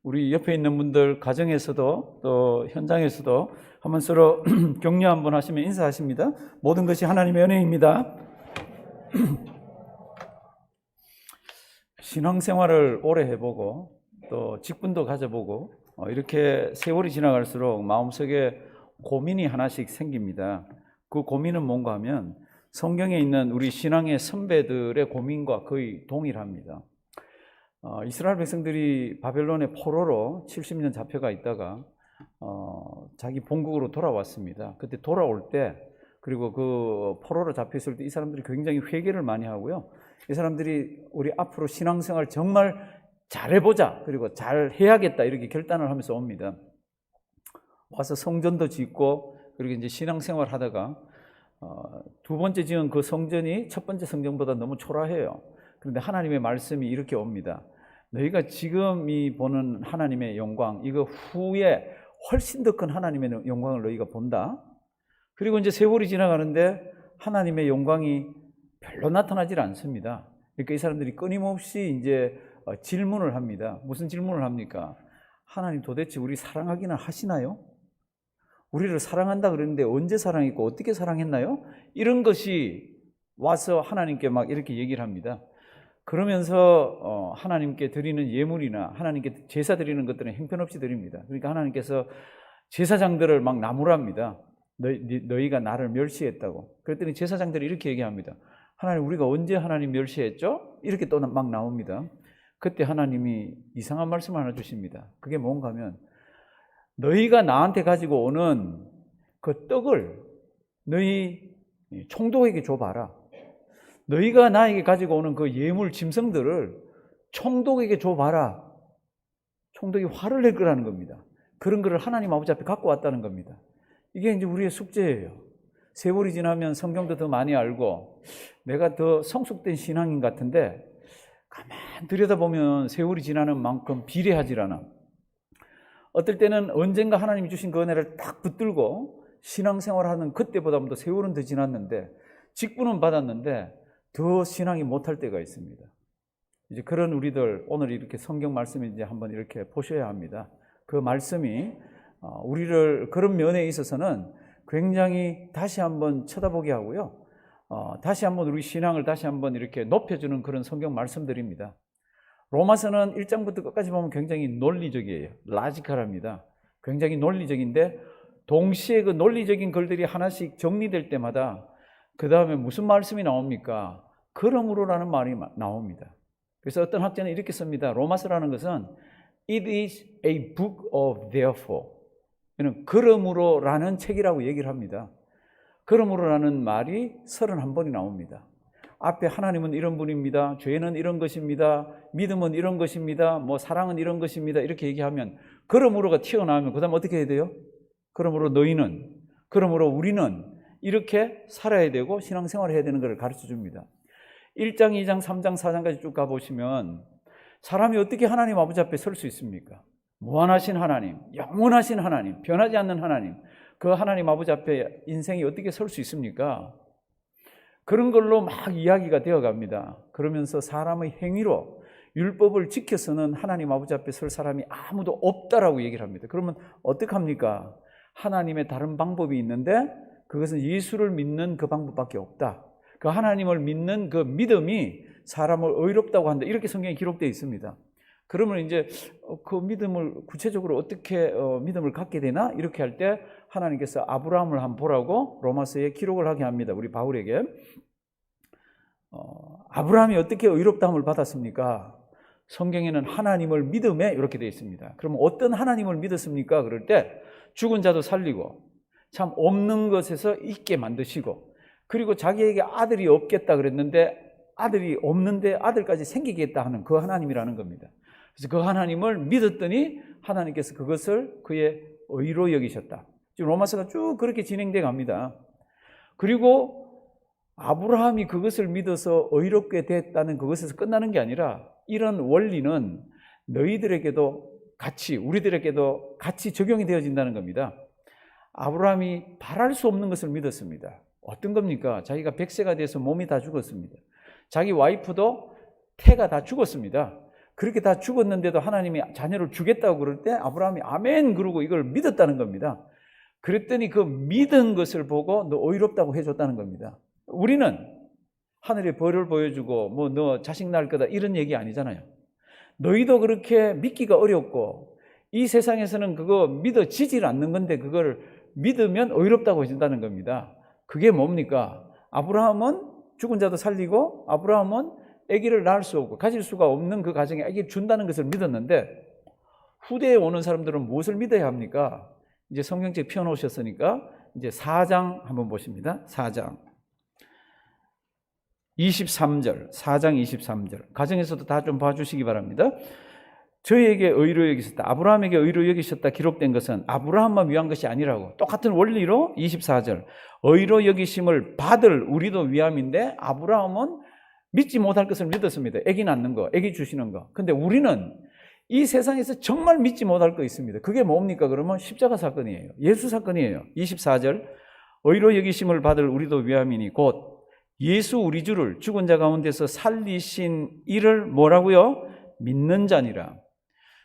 우리 옆에 있는 분들 가정에서도 또 현장에서도 한번 서로 격려 한번 하시면 인사하십니다. 모든 것이 하나님의 은혜입니다. 신앙생활을 오래 해보고 또 직분도 가져보고 이렇게 세월이 지나갈수록 마음속에 고민이 하나씩 생깁니다. 그 고민은 뭔가 하면 성경에 있는 우리 신앙의 선배들의 고민과 거의 동일합니다. 이스라엘 백성들이 바벨론의 포로로 70년 잡혀가 있다가 자기 본국으로 돌아왔습니다. 그때 돌아올 때 그리고 그 포로로 잡혔을 때 이 사람들이 굉장히 회개를 많이 하고요. 이 사람들이 우리 앞으로 신앙생활 정말 잘해보자 그리고 잘해야겠다 이렇게 결단을 하면서 옵니다. 와서 성전도 짓고 그리고 이제 신앙생활 하다가 두 번째 지은 그 성전이 첫 번째 성전보다 너무 초라해요. 그런데 하나님의 말씀이 이렇게 옵니다. 너희가 지금 이 보는 하나님의 영광, 이거 후에 훨씬 더 큰 하나님의 영광을 너희가 본다. 그리고 이제 세월이 지나가는데 하나님의 영광이 별로 나타나질 않습니다. 그러니까 이 사람들이 끊임없이 이제 질문을 합니다. 무슨 질문을 합니까? 하나님 도대체 우리 사랑하기는 하시나요? 우리를 사랑한다 그랬는데 언제 사랑했고 어떻게 사랑했나요? 이런 것이 와서 하나님께 막 이렇게 얘기를 합니다. 그러면서 하나님께 드리는 예물이나 하나님께 제사 드리는 것들은 형편없이 드립니다. 그러니까 하나님께서 제사장들을 막 나무랍니다. 너희가 나를 멸시했다고. 그랬더니 제사장들이 이렇게 얘기합니다. 하나님, 우리가 언제 하나님 멸시했죠? 이렇게 또 막 나옵니다. 그때 하나님이 이상한 말씀을 하나 주십니다. 그게 뭔가 하면 너희가 나한테 가지고 오는 그 떡을 너희 총독에게 줘봐라. 너희가 나에게 가지고 오는 그 예물 짐승들을 총독에게 줘봐라. 총독이 화를 낼 거라는 겁니다. 그런 거를 하나님 아버지 앞에 갖고 왔다는 겁니다. 이게 이제 우리의 숙제예요. 세월이 지나면 성경도 더 많이 알고 내가 더 성숙된 신앙인 같은데 가만 들여다보면 세월이 지나는 만큼 비례하질 않아. 어떨 때는 언젠가 하나님이 주신 그 은혜를 딱 붙들고 신앙생활하는 그때보다도 세월은 더 지났는데 직분은 받았는데 더 신앙이 못할 때가 있습니다. 이제 그런 우리들 오늘 이렇게 성경 말씀을 이제 한번 이렇게 보셔야 합니다. 그 말씀이 우리를 그런 면에 있어서는 굉장히 다시 한번 쳐다보게 하고요. 다시 한번 우리 신앙을 다시 한번 이렇게 높여주는 그런 성경 말씀들입니다. 로마서는 1장부터 끝까지 보면 굉장히 논리적이에요. 라지컬합니다. 굉장히 논리적인데 동시에 그 논리적인 글들이 하나씩 정리될 때마다 그 다음에 무슨 말씀이 나옵니까? 그러므로라는 말이 나옵니다. 그래서 어떤 학자는 이렇게 씁니다. 로마서라는 것은 It is a book of therefore. 그러므로라는 책이라고 얘기를 합니다. 그러므로라는 말이 31번이 나옵니다. 앞에 하나님은 이런 분입니다. 죄는 이런 것입니다. 믿음은 이런 것입니다. 뭐 사랑은 이런 것입니다. 이렇게 얘기하면 그러므로가 튀어나오면 그 다음 어떻게 해야 돼요? 그러므로 너희는, 그러므로 우리는 이렇게 살아야 되고 신앙생활을 해야 되는 것을 가르쳐 줍니다. 1장, 2장, 3장, 4장까지 쭉 가보시면 사람이 어떻게 하나님 아버지 앞에 설 수 있습니까? 무한하신 하나님, 영원하신 하나님, 변하지 않는 하나님, 그 하나님 아버지 앞에 인생이 어떻게 설 수 있습니까? 그런 걸로 막 이야기가 되어갑니다. 그러면서 사람의 행위로 율법을 지켜서는 하나님 아버지 앞에 설 사람이 아무도 없다라고 얘기를 합니다. 그러면 어떡합니까? 하나님의 다른 방법이 있는데 그것은 예수를 믿는 그 방법밖에 없다. 그 하나님을 믿는 그 믿음이 사람을 의롭다고 한다. 이렇게 성경에 기록되어 있습니다. 그러면 이제 그 믿음을 구체적으로 어떻게 믿음을 갖게 되나? 이렇게 할 때 하나님께서 아브라함을 한번 보라고 로마서에 기록을 하게 합니다. 우리 바울에게. 아브라함이 어떻게 의롭다함을 받았습니까? 성경에는 하나님을 믿음에 이렇게 되어 있습니다. 그럼 어떤 하나님을 믿었습니까? 그럴 때 죽은 자도 살리고 참 없는 것에서 있게 만드시고 그리고 자기에게 아들이 없겠다 그랬는데 아들이 없는데 아들까지 생기겠다 하는 그 하나님이라는 겁니다. 그래서 그 하나님을 믿었더니 하나님께서 그것을 그의 의로 여기셨다. 지금 로마서가 쭉 그렇게 진행돼 갑니다. 그리고 아브라함이 그것을 믿어서 의롭게 됐다는 그것에서 끝나는 게 아니라 이런 원리는 너희들에게도 같이 우리들에게도 같이 적용이 되어진다는 겁니다. 아브라함이 바랄 수 없는 것을 믿었습니다. 어떤 겁니까? 자기가 100세가 돼서 몸이 다 죽었습니다. 자기 와이프도 태가 다 죽었습니다. 그렇게 다 죽었는데도 하나님이 자녀를 주겠다고 그럴 때 아브라함이 아멘 그러고 이걸 믿었다는 겁니다. 그랬더니 그 믿은 것을 보고 너 의롭다고 해줬다는 겁니다. 우리는 하늘의 벌을 보여주고 뭐 너 자식 낳을 거다 이런 얘기 아니잖아요. 너희도 그렇게 믿기가 어렵고 이 세상에서는 그거 믿어지질 않는 건데 그걸 믿으면 의롭다고 해준다는 겁니다. 그게 뭡니까? 아브라함은 죽은 자도 살리고 아브라함은 아기를 낳을 수 없고 가질 수가 없는 그 가정에 아기를 준다는 것을 믿었는데 후대에 오는 사람들은 무엇을 믿어야 합니까? 이제 성경책 펴놓으셨으니까 이제 4장 한번 보십니다. 4장 23절 4장 23절 가정에서도 다 좀 봐주시기 바랍니다. 저희에게 의로 여기셨다. 아브라함에게 의로 여기셨다 기록된 것은 아브라함만 위한 것이 아니라고. 똑같은 원리로 24절 의로 여기심을 받을 우리도 위함인데 아브라함은 믿지 못할 것을 믿었습니다. 아기 낳는 거, 아기 주시는 거. 근데 우리는 이 세상에서 정말 믿지 못할 거 있습니다. 그게 뭡니까? 그러면 십자가 사건이에요. 예수 사건이에요. 24절 의로 여기심을 받을 우리도 위함이니 곧 예수 우리 주를 죽은 자 가운데서 살리신 이를 뭐라고요? 믿는 자니라.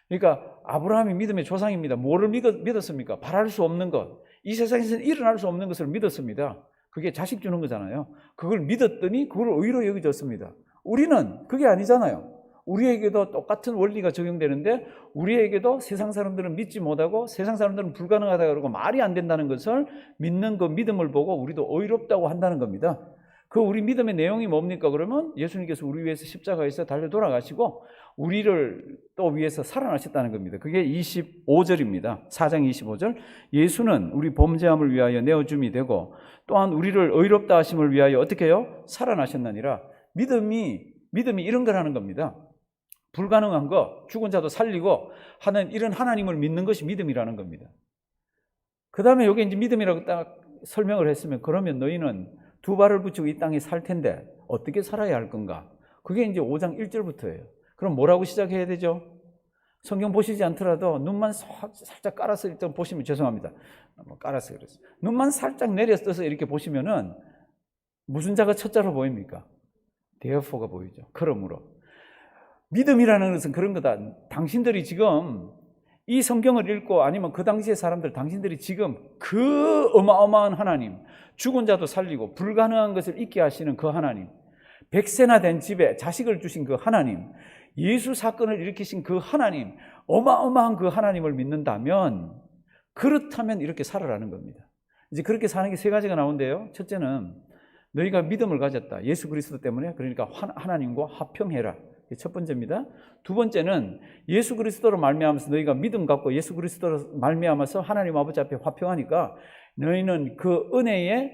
그러니까 아브라함이 믿음의 조상입니다. 뭐를 믿었습니까? 바랄 수 없는 것. 이 세상에서는 일어날 수 없는 것을 믿었습니다. 그게 자식 주는 거잖아요. 그걸 믿었더니 그걸 의로 여겨졌습니다. 우리는 그게 아니잖아요. 우리에게도 똑같은 원리가 적용되는데 우리에게도 세상 사람들은 믿지 못하고 세상 사람들은 불가능하다고 그러고 말이 안 된다는 것을 믿는 그 믿음을 보고 우리도 의롭다고 한다는 겁니다. 그 우리 믿음의 내용이 뭡니까? 그러면 예수님께서 우리 위해서 십자가에서 달려 돌아가시고 우리를 또 위해서 살아나셨다는 겁니다. 그게 25절입니다. 4장 25절 예수는 우리 범죄함을 위하여 내어줌이 되고 또한 우리를 의롭다 하심을 위하여 어떻게 해요? 살아나셨느니라. 믿음이 이런 거라는 겁니다. 불가능한 거, 죽은 자도 살리고 하는 이런 하나님을 믿는 것이 믿음이라는 겁니다. 그 다음에 여기 이제 믿음이라고 딱 설명을 했으면 그러면 너희는 두 발을 붙이고 이 땅에 살 텐데 어떻게 살아야 할 건가? 그게 이제 5장 1절부터예요. 그럼 뭐라고 시작해야 되죠? 성경 보시지 않더라도 눈만 살짝 깔아서 일단 보시면 죄송합니다. 깔아서 그랬어요. 눈만 살짝 내려서 이렇게 보시면은 무슨 자가 첫 자로 보입니까? Therefore가 보이죠. 그러므로 믿음이라는 것은 그런 거다. 당신들이 지금 이 성경을 읽고 아니면 그 당시의 사람들 당신들이 지금 그 어마어마한 하나님 죽은 자도 살리고 불가능한 것을 있게 하시는 그 하나님 100세나 된 집에 자식을 주신 그 하나님 예수 사건을 일으키신 그 하나님 어마어마한 그 하나님을 믿는다면 그렇다면 이렇게 살아라는 겁니다. 이제 그렇게 사는 게 세 가지가 나온대요. 첫째는 너희가 믿음을 가졌다. 예수 그리스도 때문에 그러니까 하나님과 화평해라. 첫 번째입니다. 두 번째는 예수 그리스도로 말미암아서 너희가 믿음 갖고 예수 그리스도로 말미암아서 하나님 아버지 앞에 화평하니까 너희는 그 은혜의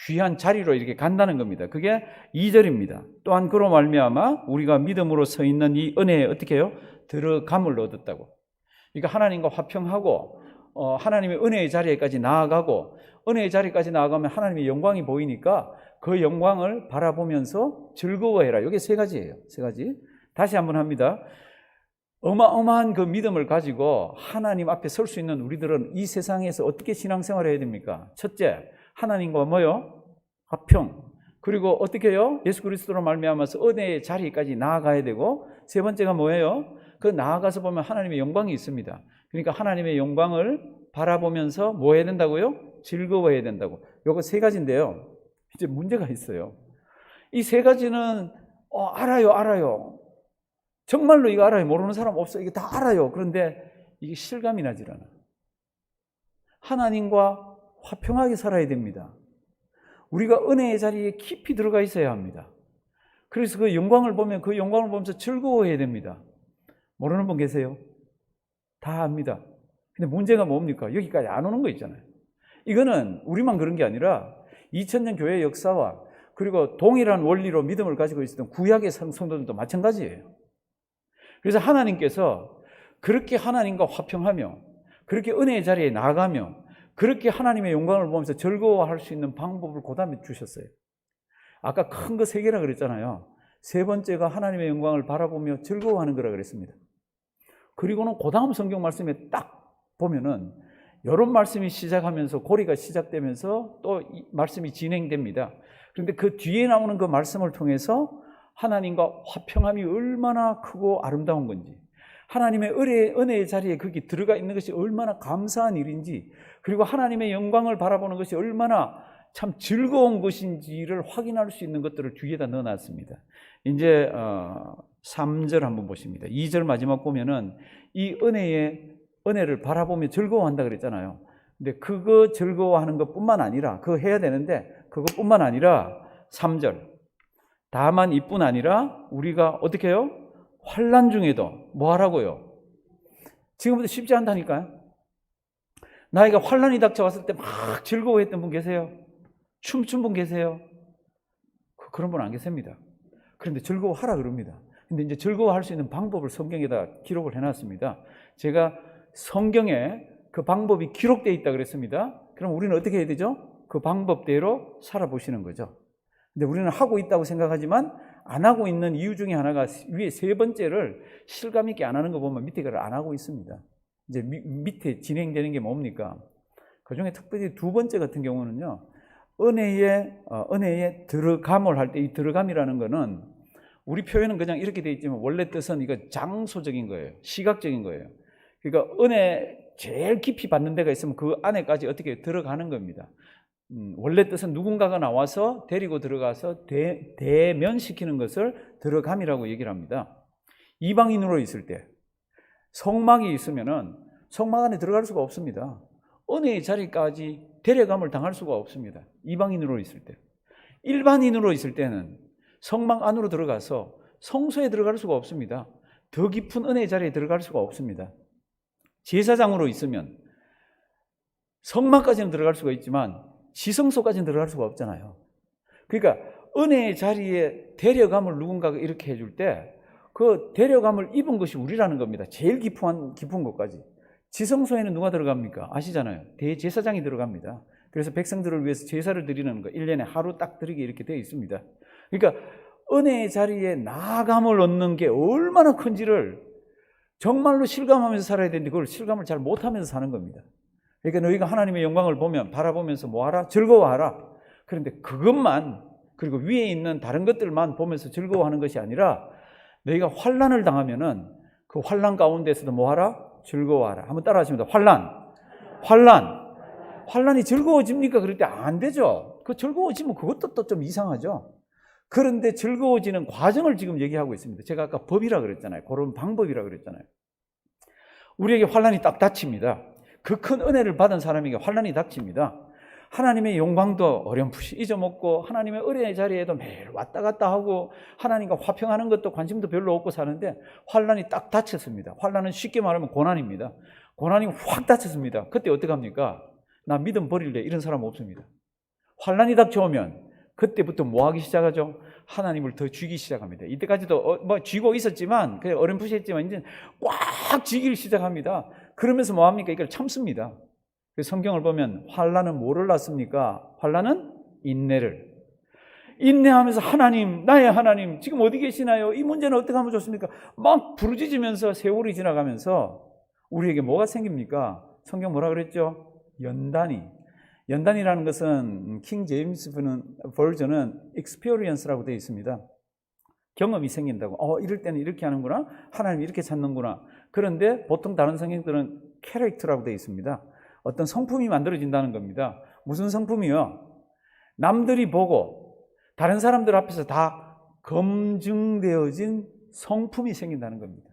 귀한 자리로 이렇게 간다는 겁니다. 그게 2절입니다. 또한 그로 말미암아 우리가 믿음으로 서 있는 이 은혜에 어떻게 해요? 들어감을 얻었다고. 그러니까 하나님과 화평하고 하나님의 은혜의 자리에까지 나아가고 은혜의 자리까지 나아가면 하나님의 영광이 보이니까 그 영광을 바라보면서 즐거워해라. 이게 세 가지예요. 세 가지. 다시 한번 합니다. 어마어마한 그 믿음을 가지고 하나님 앞에 설 수 있는 우리들은 이 세상에서 어떻게 신앙생활을 해야 됩니까? 첫째, 하나님과 뭐요? 화평. 그리고 어떻게 해요? 예수 그리스도로 말미암아서 은혜의 자리까지 나아가야 되고 세 번째가 뭐예요? 그 나아가서 보면 하나님의 영광이 있습니다. 그러니까 하나님의 영광을 바라보면서 뭐 해야 된다고요? 즐거워해야 된다고. 요거 세 가지인데요. 이제 문제가 있어요. 이 세 가지는 알아요. 정말로 이거 알아요. 모르는 사람 없어요. 이게 다 알아요. 그런데 이게 실감이 나질 않아요. 하나님과 화평하게 살아야 됩니다. 우리가 은혜의 자리에 깊이 들어가 있어야 합니다. 그래서 그 영광을 보면 그 영광을 보면서 즐거워해야 됩니다. 모르는 분 계세요? 다 압니다. 근데 문제가 뭡니까? 여기까지 안 오는 거 있잖아요. 이거는 우리만 그런 게 아니라 2000년 교회 역사와 그리고 동일한 원리로 믿음을 가지고 있었던 구약의 성도들도 마찬가지예요. 그래서 하나님께서 그렇게 하나님과 화평하며 그렇게 은혜의 자리에 나아가며 그렇게 하나님의 영광을 보면서 즐거워할 수 있는 방법을 그 다음에 주셨어요. 아까 큰 거 세 개라 그랬잖아요. 세 번째가 하나님의 영광을 바라보며 즐거워하는 거라 그랬습니다. 그리고는 그 다음 성경 말씀에 딱 보면은 이런 말씀이 시작하면서 고리가 시작되면서 또 이 말씀이 진행됩니다. 그런데 그 뒤에 나오는 그 말씀을 통해서 하나님과 화평함이 얼마나 크고 아름다운 건지, 하나님의 은혜의 자리에 거기 들어가 있는 것이 얼마나 감사한 일인지, 그리고 하나님의 영광을 바라보는 것이 얼마나 참 즐거운 것인지를 확인할 수 있는 것들을 뒤에다 넣어놨습니다. 이제 3절 한번 보십니다. 2절 마지막 보면은 이 은혜를 바라보며 즐거워한다 그랬잖아요. 근데 그거 즐거워하는 것뿐만 아니라, 그거 해야 되는데 그것뿐만 아니라 3절, 다만 이뿐 아니라 우리가 어떻게 해요? 환난 중에도 뭐 하라고요? 지금부터 쉽지 않다니까요. 나이가 환난이 닥쳐왔을 때 막 즐거워했던 분 계세요? 춤춘 분 계세요? 그런 분 안 계십니다. 그런데 즐거워하라 그럽니다. 근데 이제 즐거워할 수 있는 방법을 성경에다 기록을 해놨습니다. 제가 성경에 그 방법이 기록되어 있다 그랬습니다. 그럼 우리는 어떻게 해야 되죠? 그 방법대로 살아보시는 거죠. 근데 우리는 하고 있다고 생각하지만 안 하고 있는 이유 중에 하나가, 위에 세 번째를 실감 있게 안 하는 거 보면 밑에 거를 안 하고 있습니다. 이제 밑에 진행되는 게 뭡니까? 그 중에 특별히 두 번째 같은 경우는요, 은혜에 들어감을 할 때, 이 들어감이라는 거는 우리 표현은 그냥 이렇게 돼 있지만 원래 뜻은 이거 장소적인 거예요. 시각적인 거예요. 그러니까 은혜 제일 깊이 받는 데가 있으면 그 안에까지 어떻게 들어가는 겁니다. 원래 뜻은 누군가가 나와서 데리고 들어가서 대면시키는 것을 들어감이라고 얘기를 합니다. 이방인으로 있을 때 성막이 있으면은 성막 안에 들어갈 수가 없습니다. 은혜의 자리까지 데려감을 당할 수가 없습니다. 이방인으로 있을 때. 일반인으로 있을 때는 성막 안으로 들어가서 성소에 들어갈 수가 없습니다. 더 깊은 은혜의 자리에 들어갈 수가 없습니다. 제사장으로 있으면 성막까지는 들어갈 수가 있지만 지성소까지는 들어갈 수가 없잖아요. 그러니까 은혜의 자리에 데려감을 누군가가 이렇게 해줄 때 그 데려감을 입은 것이 우리라는 겁니다. 제일 깊은 것까지. 지성소에는 누가 들어갑니까? 아시잖아요. 대제사장이 들어갑니다. 그래서 백성들을 위해서 제사를 드리는 거 1년에 하루 딱 드리게 이렇게 되어 있습니다. 그러니까 은혜의 자리에 나아감을 얻는 게 얼마나 큰지를 정말로 실감하면서 살아야 되는데 그걸 실감을 잘 못하면서 사는 겁니다. 그러니까 너희가 하나님의 영광을 바라보면서 뭐하라? 즐거워하라. 그런데 그것만, 그리고 위에 있는 다른 것들만 보면서 즐거워하는 것이 아니라 너희가 환난을 당하면은 그 환난 가운데서도 뭐하라? 즐거워하라. 한번 따라 하십니다. 환난이 즐거워집니까? 그럴 때 안 되죠. 그 즐거워지면 그것도 또 좀 이상하죠. 그런데 즐거워지는 과정을 지금 얘기하고 있습니다. 제가 아까 법이라 그랬잖아요. 그런 방법이라 그랬잖아요. 우리에게 환난이 딱 닥칩니다. 그 큰 은혜를 받은 사람에게 환난이 닥칩니다. 하나님의 영광도 어렴풋이 잊어먹고 하나님의 은혜의 자리에도 매일 왔다 갔다 하고 하나님과 화평하는 것도 관심도 별로 없고 사는데 환난이 딱 닥쳤습니다. 환난은 쉽게 말하면 고난입니다. 고난이 확 닥쳤습니다. 그때 어떡합니까? 나 믿음 버릴래, 이런 사람 없습니다. 환난이 닥쳐오면 그때부터 뭐 하기 시작하죠? 하나님을 더 쥐기 시작합니다. 이때까지도 쥐고 있었지만, 그냥 어렴풋이 했지만, 이제 꽉 쥐기를 시작합니다. 그러면서 뭐 합니까? 이걸 참습니다. 성경을 보면 환난은 뭐를 낳습니까? 환난은 인내를. 인내하면서 하나님, 나의 하나님, 지금 어디 계시나요? 이 문제는 어떻게 하면 좋습니까? 막 부르짖으면서 세월이 지나가면서 우리에게 뭐가 생깁니까? 성경 뭐라 그랬죠? 연단이라는 것은 킹 제임스 버전은 experience라고 되어 있습니다. 경험이 생긴다고. 이럴 때는 이렇게 하는구나. 하나님 이렇게 찾는구나. 그런데 보통 다른 성경들은 캐릭터라고 되어 있습니다. 어떤 성품이 만들어진다는 겁니다. 무슨 성품이요? 남들이 보고 다른 사람들 앞에서 다 검증되어진 성품이 생긴다는 겁니다.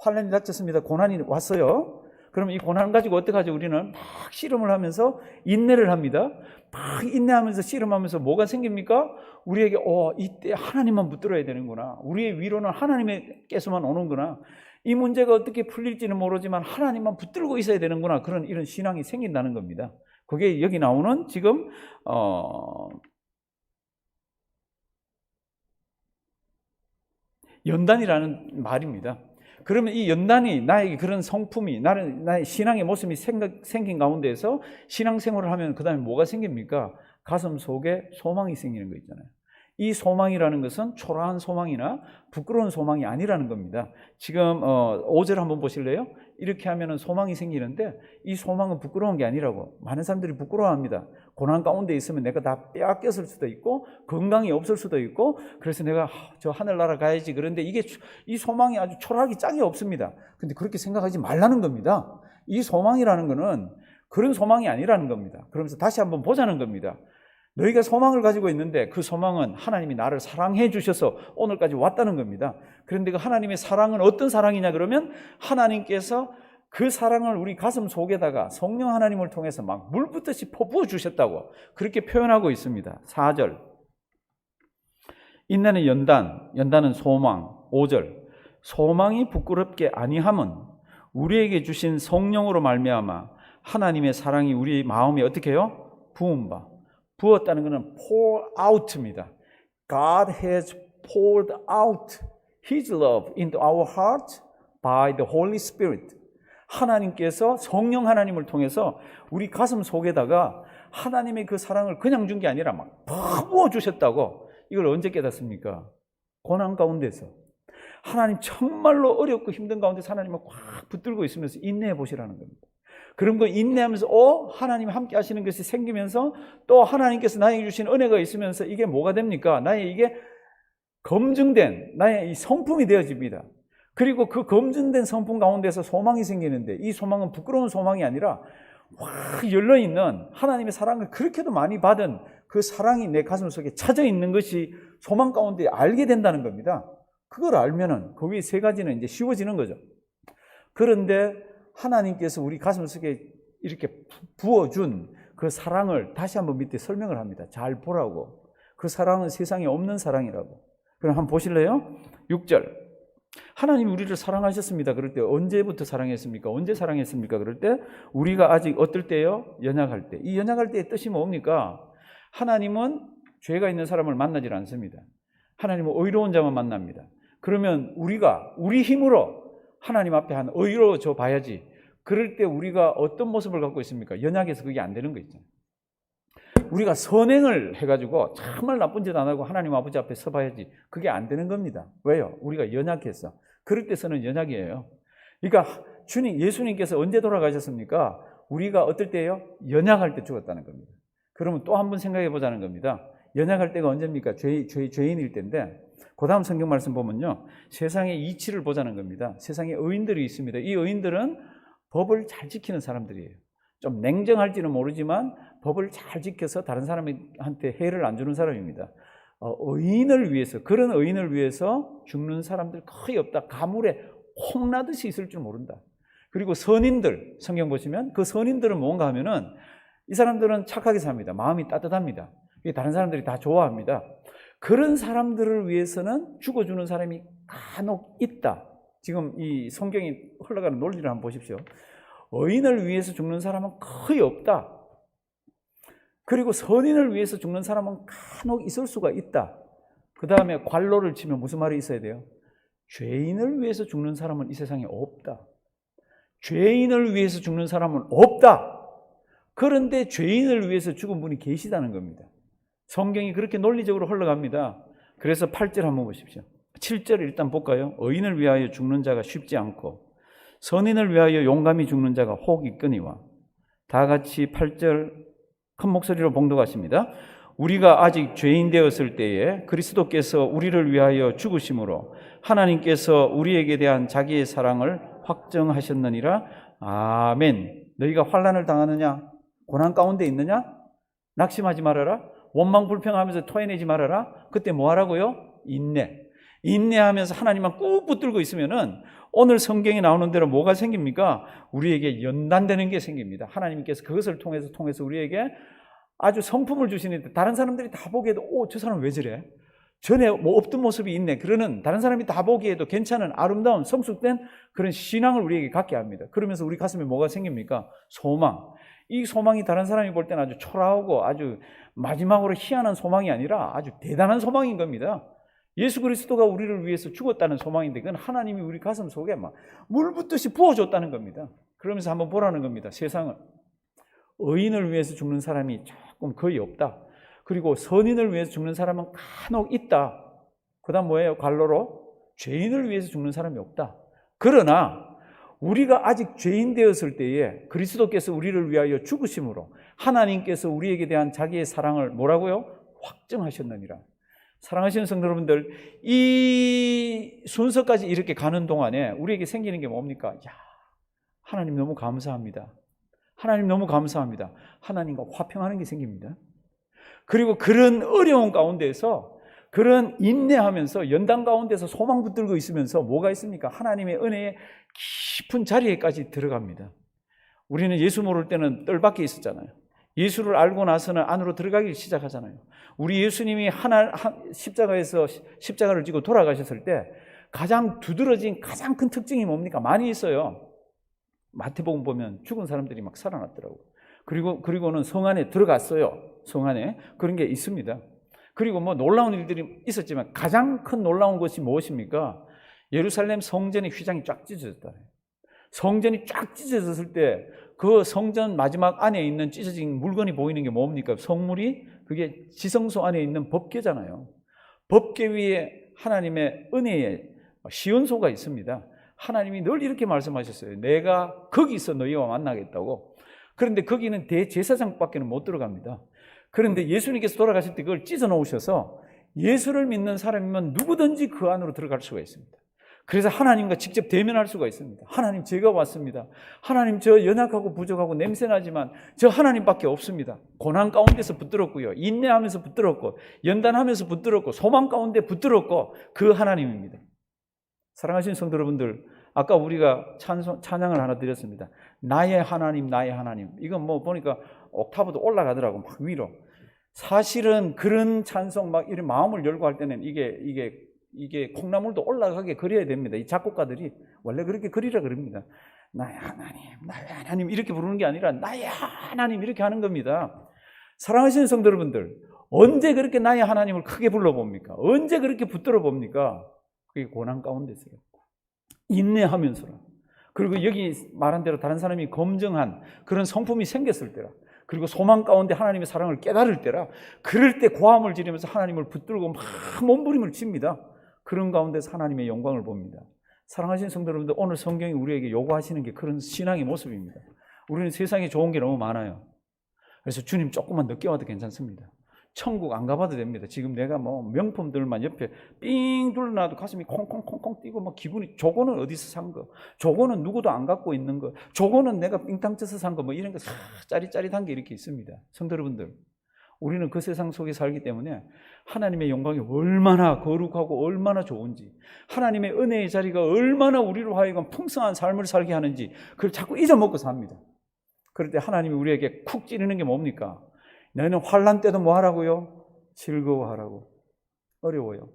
환난이 닥쳤습니다. 고난이 왔어요. 그럼 이 고난 가지고 어떡하죠? 우리는 막 씨름을 하면서 인내를 합니다. 막 인내하면서 씨름하면서 뭐가 생깁니까? 우리에게 이때 하나님만 붙들어야 되는구나. 우리의 위로는 하나님께서만 오는구나. 이 문제가 어떻게 풀릴지는 모르지만 하나님만 붙들고 있어야 되는구나. 이런 신앙이 생긴다는 겁니다. 그게 여기 나오는 지금 연단이라는 말입니다. 그러면 이 연단이 나에게 그런 성품이, 나의 신앙의 모습이 생긴 가운데에서 신앙생활을 하면 그 다음에 뭐가 생깁니까? 가슴 속에 소망이 생기는 거 있잖아요. 이 소망이라는 것은 초라한 소망이나 부끄러운 소망이 아니라는 겁니다. 지금 5절 한번 보실래요? 이렇게 하면 소망이 생기는데 이 소망은 부끄러운 게 아니라고. 많은 사람들이 부끄러워합니다. 고난 가운데 있으면 내가 다 빼앗겼을 수도 있고 건강이 없을 수도 있고 그래서 내가 저 하늘나라 가야지. 그런데 이 소망이 아주 초라하기 짝이 없습니다. 근데 그렇게 생각하지 말라는 겁니다. 이 소망이라는 거는 그런 소망이 아니라는 겁니다. 그러면서 다시 한번 보자는 겁니다. 너희가 소망을 가지고 있는데 그 소망은 하나님이 나를 사랑해 주셔서 오늘까지 왔다는 겁니다. 그런데 그 하나님의 사랑은 어떤 사랑이냐 그러면 하나님께서 그 사랑을 우리 가슴 속에다가 성령 하나님을 통해서 막 물 붓듯이 퍼부어 주셨다고 그렇게 표현하고 있습니다. 4절 인내는 연단은 소망. 5절 소망이 부끄럽게 아니함은 우리에게 주신 성령으로 말미암아 하나님의 사랑이 우리 마음에 어떻게 해요? 부은 바. 부었다는 것은 pour out입니다. God has poured out His love into our heart by the Holy Spirit. 하나님께서 성령 하나님을 통해서 우리 가슴 속에다가 하나님의 그 사랑을 그냥 준 게 아니라 막 부어 주셨다고. 이걸 언제 깨닫습니까? 고난 가운데서. 하나님 정말로 어렵고 힘든 가운데서 하나님을 꽉 붙들고 있으면서 인내해 보시라는 겁니다. 그런 거 인내하면서 하나님 함께 하시는 것이 생기면서 또 하나님께서 나에게 주신 은혜가 있으면서 이게 뭐가 됩니까? 나의 이게 검증된 나의 이 성품이 되어집니다. 그리고 그 검증된 성품 가운데서 소망이 생기는데 이 소망은 부끄러운 소망이 아니라 확 열려있는 하나님의 사랑을 그렇게도 많이 받은 그 사랑이 내 가슴 속에 차져 있는 것이 소망 가운데 알게 된다는 겁니다. 그걸 알면은 그 위에 세 가지는 이제 쉬워지는 거죠. 그런데 하나님께서 우리 가슴 속에 이렇게 부어준 그 사랑을 다시 한번 밑에 설명을 합니다. 잘 보라고. 그 사랑은 세상에 없는 사랑이라고. 그럼 한번 보실래요? 6절. 하나님이 우리를 사랑하셨습니다. 그럴 때 언제부터 사랑했습니까? 언제 사랑했습니까? 그럴 때 우리가 아직 어떨 때요? 연약할 때. 이 연약할 때의 뜻이 뭡니까? 하나님은 죄가 있는 사람을 만나질 않습니다. 하나님은 의로운 자만 만납니다. 그러면 우리가 우리 힘으로 하나님 앞에 한 의로워져 봐야지. 그럴 때 우리가 어떤 모습을 갖고 있습니까? 연약해서 그게 안 되는 거 있잖아요. 우리가 선행을 해가지고 정말 나쁜 짓 안 하고 하나님 아버지 앞에 서봐야지. 그게 안 되는 겁니다. 왜요? 우리가 연약해서. 그럴 때서는 연약이에요. 그러니까 예수님께서 언제 돌아가셨습니까? 우리가 어떨 때예요? 연약할 때 죽었다는 겁니다. 그러면 또 한 번 생각해 보자는 겁니다. 연약할 때가 언제입니까? 죄인일 때인데 그 다음 성경 말씀 보면요. 세상의 이치를 보자는 겁니다. 세상에 의인들이 있습니다. 이 의인들은 법을 잘 지키는 사람들이에요. 좀 냉정할지는 모르지만 법을 잘 지켜서 다른 사람한테 해를 안 주는 사람입니다. 의인을 위해서, 그런 의인을 위해서 죽는 사람들 거의 없다. 가물에 콩나듯이 있을 줄 모른다. 그리고 선인들, 성경 보시면 그 선인들은 뭔가 하면은 이 사람들은 착하게 삽니다. 마음이 따뜻합니다. 다른 사람들이 다 좋아합니다. 그런 사람들을 위해서는 죽어주는 사람이 간혹 있다. 지금 이 성경이 흘러가는 논리를 한번 보십시오. 의인을 위해서 죽는 사람은 거의 없다. 그리고 선인을 위해서 죽는 사람은 간혹 있을 수가 있다. 그 다음에 괄호를 치면 무슨 말이 있어야 돼요? 죄인을 위해서 죽는 사람은 이 세상에 없다. 죄인을 위해서 죽는 사람은 없다. 그런데 죄인을 위해서 죽은 분이 계시다는 겁니다. 성경이 그렇게 논리적으로 흘러갑니다. 그래서 8절 한번 보십시오. 7절 일단 볼까요? 의인을 위하여 죽는 자가 쉽지 않고 선인을 위하여 용감히 죽는 자가 혹 있거니와. 다 같이 8절 큰 목소리로 봉독하십니다. 우리가 아직 죄인 되었을 때에 그리스도께서 우리를 위하여 죽으심으로 하나님께서 우리에게 대한 자기의 사랑을 확정하셨느니라. 아멘. 너희가 환난을 당하느냐? 고난 가운데 있느냐? 낙심하지 말아라. 원망 불평하면서 토해내지 말아라. 그때 뭐 하라고요? 인내하면서 하나님만 꾹 붙들고 있으면은 오늘 성경에 나오는 대로 뭐가 생깁니까? 우리에게 연단되는 게 생깁니다. 하나님께서 그것을 통해서 우리에게 아주 성품을 주시는데 다른 사람들이 다 보기에도 저 사람 왜 저래? 전에 뭐 없던 모습이 있네. 그러는 다른 사람이 다 보기에도 괜찮은 아름다운 성숙된 그런 신앙을 우리에게 갖게 합니다. 그러면서 우리 가슴에 뭐가 생깁니까? 소망. 이 소망이 다른 사람이 볼 때는 아주 초라하고 아주 마지막으로 희한한 소망이 아니라 아주 대단한 소망인 겁니다. 예수 그리스도가 우리를 위해서 죽었다는 소망인데 그건 하나님이 우리 가슴 속에 막 물 붓듯이 부어줬다는 겁니다. 그러면서 한번 보라는 겁니다. 세상은 의인을 위해서 죽는 사람이 조금 거의 없다. 그리고 선인을 위해서 죽는 사람은 간혹 있다. 그 다음 뭐예요? 괄호로 죄인을 위해서 죽는 사람이 없다. 그러나 우리가 아직 죄인 되었을 때에 그리스도께서 우리를 위하여 죽으심으로 하나님께서 우리에게 대한 자기의 사랑을 뭐라고요? 확증하셨느니라. 사랑하시는 성도 여러분들, 이 순서까지 이렇게 가는 동안에 우리에게 생기는 게 뭡니까? 야, 하나님 너무 감사합니다. 하나님 너무 감사합니다. 하나님과 화평하는 게 생깁니다. 그리고 그런 어려운 가운데서, 그런 인내하면서 연단 가운데서 소망 붙들고 있으면서 뭐가 있습니까? 하나님의 은혜의 깊은 자리에까지 들어갑니다. 우리는 예수 모를 때는 뜰 밖에 있었잖아요. 예수를 알고 나서는 안으로 들어가기 시작하잖아요. 우리 예수님이 십자가에서 십자가를 지고 돌아가셨을 때 가장 두드러진 가장 큰 특징이 뭡니까? 많이 있어요. 마태복음 보면 죽은 사람들이 막 살아났더라고요. 그리고는 성 안에 들어갔어요. 성 안에 그런 게 있습니다. 그리고 뭐 놀라운 일들이 있었지만 가장 큰 놀라운 것이 무엇입니까? 예루살렘 성전의 휘장이 쫙 찢어졌다. 성전이 쫙 찢어졌을 때 그 성전 마지막 안에 있는 찢어진 물건이 보이는 게 뭡니까? 성물이 그게 지성소 안에 있는 법궤잖아요. 법궤 위에 하나님의 은혜의 시온소가 있습니다. 하나님이 늘 이렇게 말씀하셨어요. 내가 거기서 너희와 만나겠다고. 그런데 거기는 대제사장밖에 못 들어갑니다. 그런데 예수님께서 돌아가실 때 그걸 찢어 놓으셔서 예수를 믿는 사람이면 누구든지 그 안으로 들어갈 수가 있습니다. 그래서 하나님과 직접 대면할 수가 있습니다. 하나님, 제가 왔습니다. 하나님, 저 연약하고 부족하고 냄새나지만 저 하나님밖에 없습니다. 고난 가운데서 붙들었고요, 인내하면서 붙들었고, 연단하면서 붙들었고, 소망 가운데 붙들었고, 그 하나님입니다. 사랑하시는 성도 여러분들, 아까 우리가 찬양을 하나 드렸습니다. 나의 하나님, 나의 하나님. 이건 뭐 보니까 옥타브도 올라가더라고, 막 위로. 사실은 그런 찬송 막 이런 마음을 열고 할 때는 이게 콩나물도 올라가게 그려야 됩니다. 이 작곡가들이 원래 그렇게 그리라 그럽니다. 나의 하나님, 나의 하나님 이렇게 부르는 게 아니라 나의 하나님 이렇게 하는 겁니다. 사랑하시는 성도 여러분들, 언제 그렇게 나의 하나님을 크게 불러봅니까? 언제 그렇게 붙들어 봅니까? 그게 고난 가운데서요. 인내하면서라. 그리고 여기 말한 대로 다른 사람이 검증한 그런 성품이 생겼을 때라. 그리고 소망 가운데 하나님의 사랑을 깨달을 때라. 그럴 때 고함을 지르면서 하나님을 붙들고 막 몸부림을 칩니다. 그런 가운데서 하나님의 영광을 봅니다. 사랑하시는 성도 여러분들, 오늘 성경이 우리에게 요구하시는 게 그런 신앙의 모습입니다. 우리는 세상에 좋은 게 너무 많아요. 그래서 주님 조금만 늦게 와도 괜찮습니다. 천국 안 가봐도 됩니다. 지금 내가 뭐 명품들만 옆에 삥 둘러놔도 가슴이 콩콩콩콩 뛰고 막 기분이, 저거는 어디서 산 거, 저거는 누구도 안 갖고 있는 거, 저거는 내가 삥땅 쳐서 산 거, 뭐 이런 거 짜릿짜릿한 게 이렇게 있습니다. 성도 여러분들, 우리는 그 세상 속에 살기 때문에 하나님의 영광이 얼마나 거룩하고 얼마나 좋은지, 하나님의 은혜의 자리가 얼마나 우리로 하여금 풍성한 삶을 살게 하는지 그걸 자꾸 잊어먹고 삽니다. 그럴 때 하나님이 우리에게 쿡 찌르는 게 뭡니까? 너희는 환난 때도 뭐 하라고요? 즐거워하라고. 어려워요.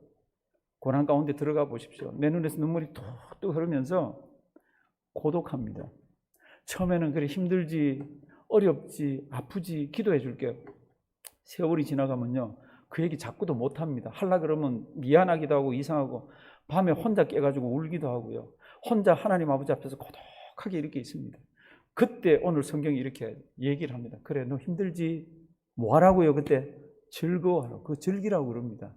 고난 가운데 들어가 보십시오. 내 눈에서 눈물이 뚝뚝 흐르면서 고독합니다. 처음에는 그래 힘들지, 어렵지, 아프지, 기도해 줄게요. 세월이 지나가면요, 그 얘기 자꾸도 못합니다. 하려고 그러면 미안하기도 하고 이상하고, 밤에 혼자 깨가지고 울기도 하고요, 혼자 하나님 아버지 앞에서 고독하게 이렇게 있습니다. 그때 오늘 성경이 이렇게 얘기를 합니다. 그래, 너 힘들지? 뭐 하라고요? 그때 즐거워하라고. 그거 즐기라고 그럽니다.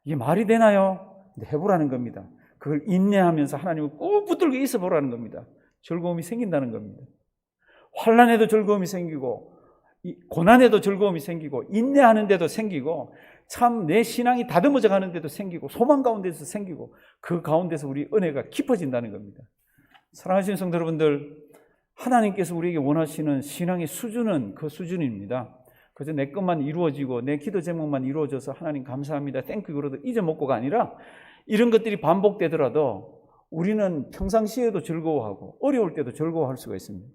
이게 말이 되나요? 해보라는 겁니다. 그걸 인내하면서 하나님을 꼭 붙들고 있어 보라는 겁니다. 즐거움이 생긴다는 겁니다. 환난에도 즐거움이 생기고, 고난에도 즐거움이 생기고, 인내하는 데도 생기고, 참 내 신앙이 다듬어져 가는 데도 생기고, 소망 가운데서 생기고, 그 가운데서 우리 은혜가 깊어진다는 겁니다. 사랑하시는 성도 여러분들, 하나님께서 우리에게 원하시는 신앙의 수준은 그 수준입니다. 그래서 내 것만 이루어지고 내 기도 제목만 이루어져서 하나님 감사합니다, 땡큐 그러도 잊어먹고가 아니라, 이런 것들이 반복되더라도 우리는 평상시에도 즐거워하고 어려울 때도 즐거워할 수가 있습니다.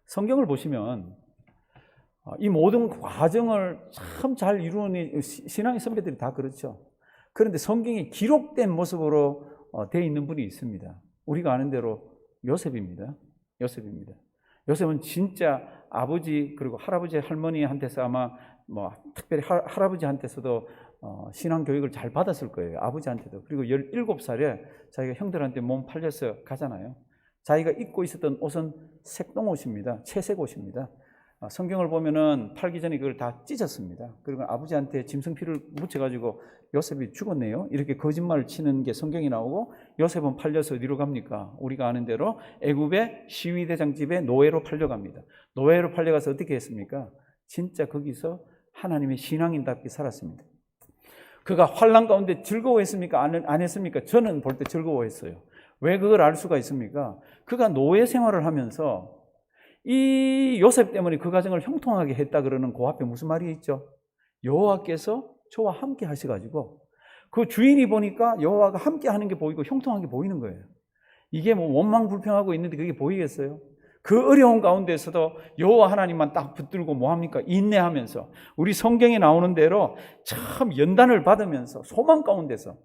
성경을 보시면 이 모든 과정을 참 잘 이루는 신앙의 선배들이 다 그렇죠. 그런데 성경에 기록된 모습으로 되어 있는 분이 있습니다. 우리가 아는 대로 요셉입니다. 요셉은 진짜 아버지 그리고 할아버지 할머니한테서 아마 뭐 특별히 할아버지한테서도 신앙 교육을 잘 받았을 거예요. 아버지한테도. 그리고 17살에 자기가 형들한테 몸 팔려서 가잖아요. 자기가 입고 있었던 옷은 색동 옷입니다. 채색 옷입니다. 성경을 보면은 팔기 전에 그걸 다 찢었습니다. 그리고 아버지한테 짐승피를 묻혀가지고 요셉이 죽었네요. 이렇게 거짓말을 치는 게 성경이 나오고, 요셉은 팔려서 어디로 갑니까? 우리가 아는 대로 애굽의 시위대장 집에 노예로 팔려갑니다. 노예로 팔려가서 어떻게 했습니까? 진짜 거기서 하나님의 신앙인답게 살았습니다. 그가 환난 가운데 즐거워했습니까? 안 했습니까? 저는 볼 때 즐거워했어요. 왜 그걸 알 수가 있습니까? 그가 노예 생활을 하면서 이 요셉 때문에 그 가정을 형통하게 했다 그러는 그 앞에 무슨 말이 있죠? 여호와께서 저와 함께 하셔가지고 그 주인이 보니까 여호와가 함께 하는 게 보이고 형통하게 보이는 거예요. 이게 뭐 원망불평하고 있는데 그게 보이겠어요? 그 어려운 가운데서도 여호와 하나님만 딱 붙들고 뭐합니까? 인내하면서 우리 성경에 나오는 대로 참 연단을 받으면서 소망 가운데서,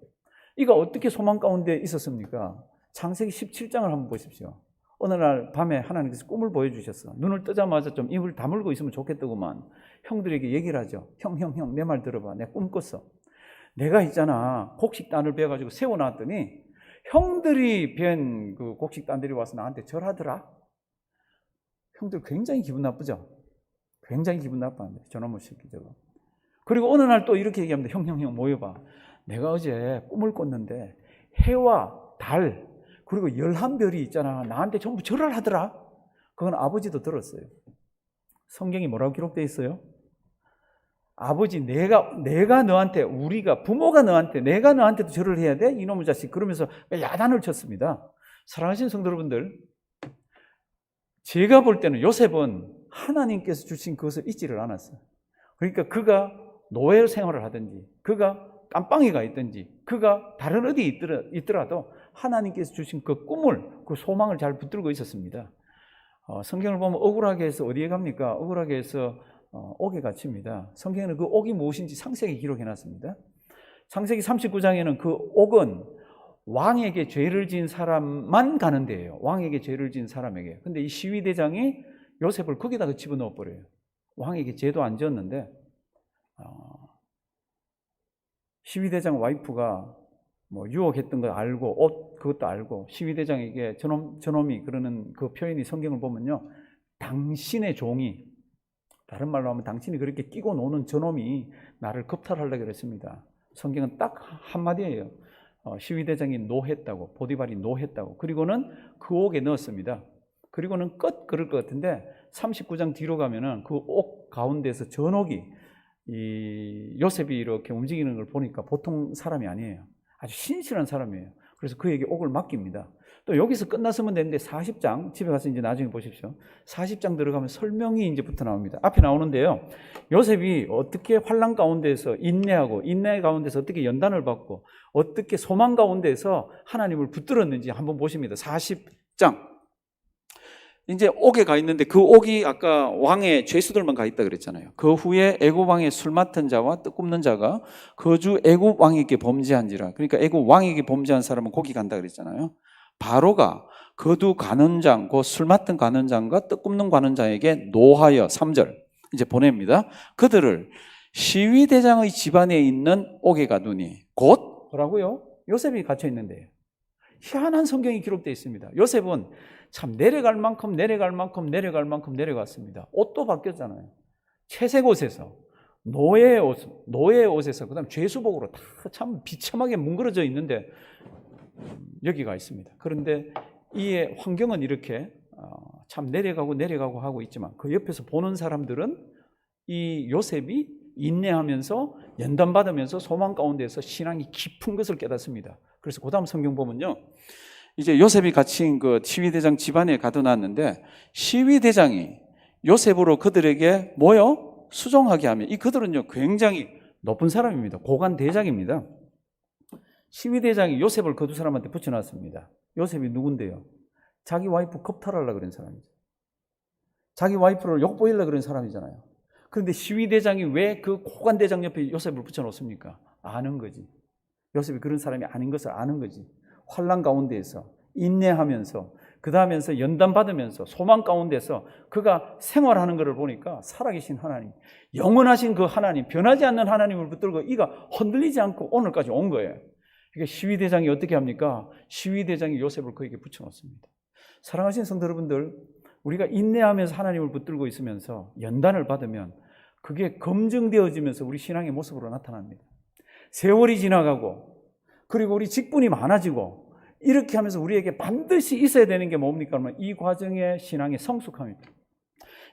이가 어떻게 소망 가운데 있었습니까? 창세기 17장을 한번 보십시오. 어느 날 밤에 하나님께서 꿈을 보여주셨어. 눈을 뜨자마자 좀 입을 다물고 있으면 좋겠다구만. 형들에게 얘기를 하죠. 형, 내 말 들어봐. 내가 꿈 꿨어. 내가 있잖아, 곡식단을 베어가지고 세워놨더니 형들이 벤 그 곡식단들이 와서 나한테 절하더라. 형들 굉장히 기분 나쁘죠? 굉장히 기분 나빠합니다. 저놈의 새끼 저거. 그리고 어느 날 또 이렇게 얘기합니다. 형 모여봐. 내가 어제 꿈을 꿨는데 해와 달 그리고 11별이 있잖아. 나한테 전부 절을 하더라. 그건 아버지도 들었어요. 성경이 뭐라고 기록되어 있어요? 아버지, 내가 너한테, 우리가, 부모가 너한테, 내가 너한테도 절을 해야 돼? 이놈의 자식. 그러면서 야단을 쳤습니다. 사랑하시는 성도 여러분들, 제가 볼 때는 요셉은 하나님께서 주신 그것을 잊지를 않았어요. 그러니까 그가 노예 생활을 하든지, 그가 깜빵이가 있든지, 그가 다른 어디에 있더라도 하나님께서 주신 그 꿈을, 그 소망을 잘 붙들고 있었습니다. 성경을 보면 억울하게 해서 어디에 갑니까? 억울하게 해서 옥에 갇힙니다. 성경에는 그 옥이 무엇인지 상세하게 기록해놨습니다. 창세기 39장에는 그 옥은 왕에게 죄를 지은 사람만 가는 데예요. 왕에게 죄를 지은 사람에게. 근데 이 시위대장이 요셉을 거기다가 집어넣어 버려요. 왕에게 죄도 안 지었는데 시위대장 와이프가 뭐 유혹했던 걸 알고 옷 그것도 알고 시위대장에게 저놈이 그러는 그 표현이 성경을 보면요, 당신의 종이, 다른 말로 하면 당신이 그렇게 끼고 노는 저놈이 나를 겁탈하려고 그랬습니다. 성경은 딱 한마디예요. 시위대장이 노했다고, 보디발이 노했다고. 그리고는 그 옥에 넣었습니다. 그리고는 그럴 것 같은데 39장 뒤로 가면은 그 옥 가운데서 전옥이 이 요셉이 이렇게 움직이는 걸 보니까 보통 사람이 아니에요. 아주 신실한 사람이에요. 그래서 그에게 옥을 맡깁니다. 또 여기서 끝났으면 되는데 40장, 집에 가서 이제 나중에 보십시오. 40장 들어가면 설명이 이제부터 나옵니다. 앞에 나오는데요, 요셉이 어떻게 환난 가운데서 인내하고, 인내 가운데서 어떻게 연단을 받고, 어떻게 소망 가운데서 하나님을 붙들었는지 한번 보십니다. 40장. 이제 옥에 가 있는데 그 옥이 아까 왕의 죄수들만 가 있다 그랬잖아요. 그 후에 애굽 왕의 술 맡은 자와 떡 굽는 자가 거주 애굽 왕에게 범죄한지라. 그러니까 애굽 왕에게 범죄한 사람은 거기 간다 그랬잖아요. 바로가 거두 관원장, 그 술 맡은 관원장과 떡 굽는 관원장에게 노하여 3절 이제 보냅니다. 그들을 시위대장의 집안에 있는 옥에 가두니, 곧 뭐라고요? 요셉이 갇혀 있는데요. 희한한 성경이 기록되어 있습니다. 요셉은 참 내려갈 만큼 내려갔습니다. 옷도 바뀌었잖아요. 채색 옷에서 노예 옷에서 그다음 죄수복으로 다 참 비참하게 뭉그러져 있는데 여기가 있습니다. 그런데 이 환경은 이렇게 참 내려가고 하고 있지만 그 옆에서 보는 사람들은 이 요셉이 인내하면서 연단받으면서 소망 가운데서 신앙이 깊은 것을 깨닫습니다. 그래서 그 다음 성경 보면요, 이제 요셉이 갇힌 그 시위대장 집안에 가둬놨는데 시위대장이 요셉으로 그들에게 뭐요? 수종하게 하면, 이 그들은요 굉장히 높은 사람입니다. 고관 대장입니다. 시위대장이 요셉을 그 두 사람한테 붙여놨습니다. 요셉이 누군데요? 자기 와이프 겁탈하려고 그런 사람이죠. 자기 와이프를 욕보이려고 그런 사람이잖아요. 그런데 시위대장이 왜 그 고관대장 옆에 요셉을 붙여놓습니까? 아는 거지. 요셉이 그런 사람이 아닌 것을 아는 거지. 환난 가운데에서 인내하면서 그 다음에서 연단받으면서 소망 가운데서 그가 생활하는 것을 보니까 살아계신 하나님, 영원하신 그 하나님, 변하지 않는 하나님을 붙들고 이가 흔들리지 않고 오늘까지 온 거예요. 그러니까 시위대장이 어떻게 합니까? 시위대장이 요셉을 그에게 붙여놓습니다. 사랑하시는 성도 여러분들, 우리가 인내하면서 하나님을 붙들고 있으면서 연단을 받으면 그게 검증되어지면서 우리 신앙의 모습으로 나타납니다. 세월이 지나가고 그리고 우리 직분이 많아지고 이렇게 하면서 우리에게 반드시 있어야 되는 게 뭡니까? 이 과정의 신앙의 성숙함입니다.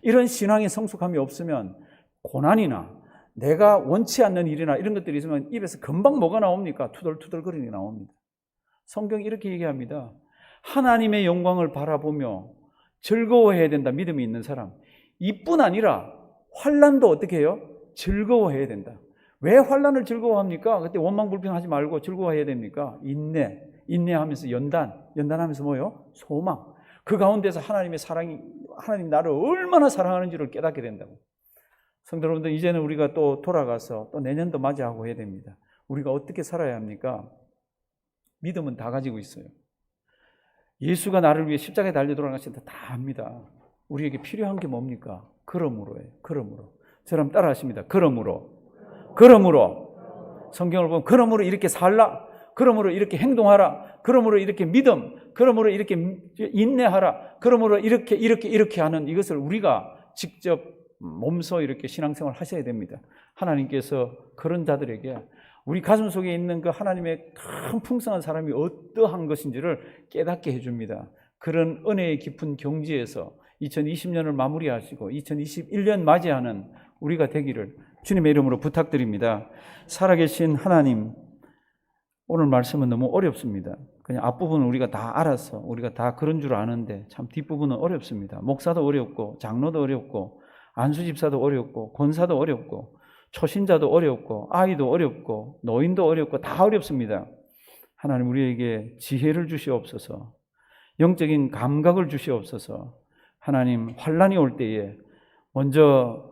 이런 신앙의 성숙함이 없으면 고난이나 내가 원치 않는 일이나 이런 것들이 있으면 입에서 금방 뭐가 나옵니까? 투덜투덜거리는 게 나옵니다. 성경이 이렇게 얘기합니다. 하나님의 영광을 바라보며 즐거워해야 된다. 믿음이 있는 사람. 이뿐 아니라 환난도 어떻게 해요? 즐거워해야 된다. 왜 환난을 즐거워합니까? 그때 원망불평하지 말고 즐거워해야 됩니까? 인내하면서 연단하면서 뭐요? 소망. 그 가운데서 하나님의 사랑이, 하나님 나를 얼마나 사랑하는지를 깨닫게 된다고. 성도 여러분들, 이제는 우리가 또 돌아가서 또 내년도 맞이하고 해야 됩니다. 우리가 어떻게 살아야 합니까? 믿음은 다 가지고 있어요. 예수가 나를 위해 십자가에 달려 돌아가신다 다 압니다. 우리에게 필요한 게 뭡니까? 그러므로예요. 그러므로. 저랑 따라 하십니다. 그러므로. 성경을 보면 그러므로 이렇게 살라. 그러므로 이렇게 행동하라. 그러므로 이렇게 믿음. 그러므로 이렇게 인내하라. 그러므로 이렇게 하는 이것을 우리가 직접 몸소 이렇게 신앙생활을 하셔야 됩니다. 하나님께서 그런 자들에게 우리 가슴 속에 있는 그 하나님의 큰 풍성한 사람이 어떠한 것인지를 깨닫게 해줍니다. 그런 은혜의 깊은 경지에서 2020년을 마무리하시고 2021년 맞이하는 우리가 되기를 주님의 이름으로 부탁드립니다. 살아계신 하나님, 오늘 말씀은 너무 어렵습니다. 그냥 앞부분은 우리가 다 알아서 우리가 다 그런 줄 아는데 참 뒷부분은 어렵습니다. 목사도 어렵고 장로도 어렵고 안수집사도 어렵고 권사도 어렵고 초신자도 어렵고 아이도 어렵고 노인도 어렵고 다 어렵습니다. 하나님, 우리에게 지혜를 주시옵소서. 영적인 감각을 주시옵소서. 하나님, 환난이 올 때에 먼저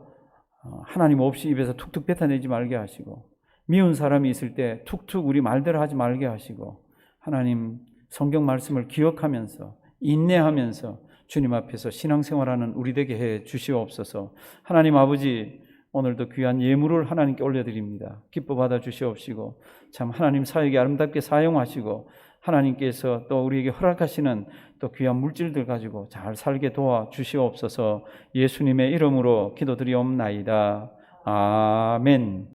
하나님 없이 입에서 툭툭 뱉어내지 말게 하시고, 미운 사람이 있을 때 툭툭 우리 말대로 하지 말게 하시고, 하나님 성경 말씀을 기억하면서 인내하면서 주님 앞에서 신앙생활하는 우리 되게 해 주시옵소서. 하나님 아버지, 오늘도 귀한 예물을 하나님께 올려드립니다. 기뻐 받아 주시옵시고 참 하나님 사역에 아름답게 사용하시고 하나님께서 또 우리에게 허락하시는 또 귀한 물질들 가지고 잘 살게 도와 주시옵소서. 예수님의 이름으로 기도드리옵나이다. 아멘.